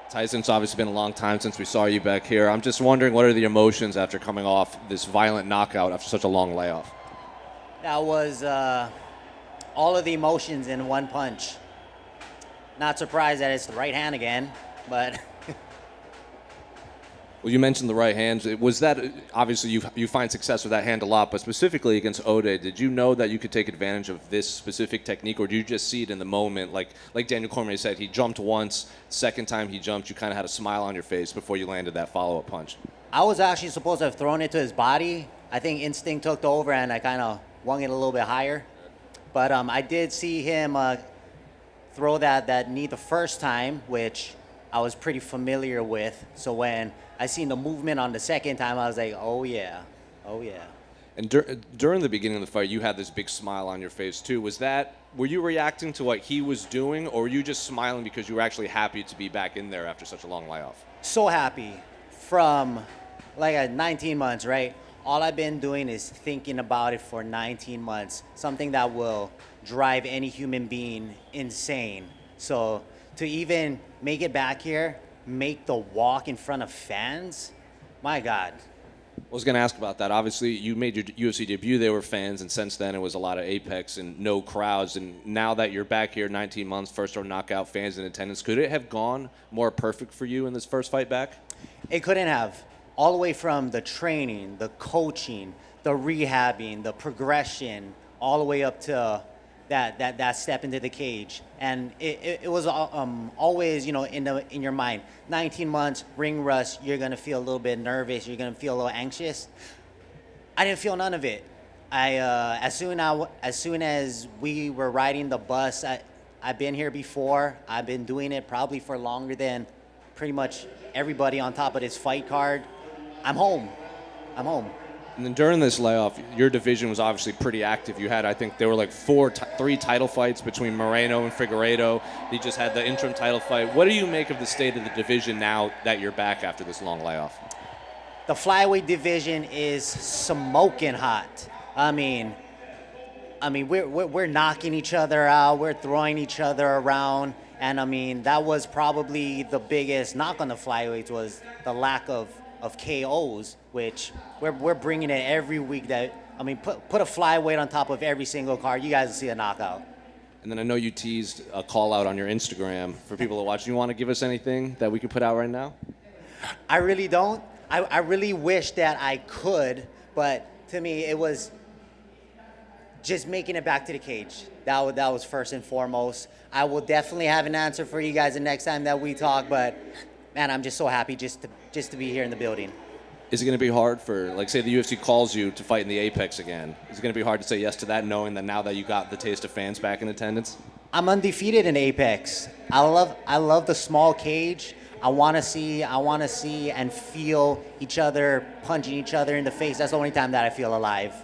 Tyson, it's obviously been a long time since we saw you back here. I'm just wondering, what are the emotions after coming off this violent knockout after such a long layoff? That was all of the emotions in one punch. Not surprised that it's the right hand again, but Well, you mentioned the right hand. Was that, obviously you find success with that hand a lot, but specifically against Ode, did you know that you could take advantage of this specific technique, or do you just see it in the moment? Like Daniel Cormier said, he jumped once, second time he jumped, you kind of had a smile on your face before you landed that follow-up punch. I was actually supposed to have thrown it to his body. I think instinct took over and I kind of wung it a little bit higher. But I did see him throw that knee the first time, which I was pretty familiar with. So when I seen the movement on the second time, I was like, oh yeah, oh yeah. And during the beginning of the fight, you had this big smile on your face too. Were you reacting to what he was doing, or were you just smiling because you were actually happy to be back in there after such a long layoff? So happy. From like 19 months, right? All I've been doing is thinking about it for 19 months, something that will drive any human being insane. So to even make it back here, make the walk in front of fans, my God. I was going to ask about that. Obviously, you made your UFC debut, there were fans, and since then it was a lot of Apex and no crowds. And now that you're back here 19 months, first-round knockout, fans in attendance, could it have gone more perfect for you in this first fight back? It couldn't have. All the way from the training, the coaching, the rehabbing, the progression, all the way up to that step into the cage. And it was always, in your mind, 19 months, ring rust, you're going to feel a little bit nervous, you're going to feel a little anxious. I didn't feel none of it. As soon as we were riding the bus, I've been here before. I've been doing it probably for longer than pretty much everybody on top of this fight card. I'm home. And then during this layoff, your division was obviously pretty active. You had, I think, there were like three title fights between Moreno and Figueiredo. You just had the interim title fight. What do you make of the state of the division now that you're back after this long layoff? The flyweight division is smoking hot. I mean, we're knocking each other out. We're throwing each other around. And I mean, that was probably the biggest knock on the flyweights, was the lack of KOs, which we're bringing it every week. Put a flyweight on top of every single card, you guys will see a knockout. And then I know you teased a call out on your Instagram for people to watch. You want to give us anything that we could put out right now? I really don't. I really wish that I could, but to me it was just making it back to the cage. That was first and foremost. I will definitely have an answer for you guys the next time that we talk, but man, I'm just so happy just to be here in the building. Is it going to be hard for, like, say the UFC calls you to fight in the Apex again? Is it going to be hard to say yes to that, knowing that now that you got the taste of fans back in attendance? I'm undefeated in Apex. I love the small cage. I want to see and feel each other punching each other in the face. That's the only time that I feel alive.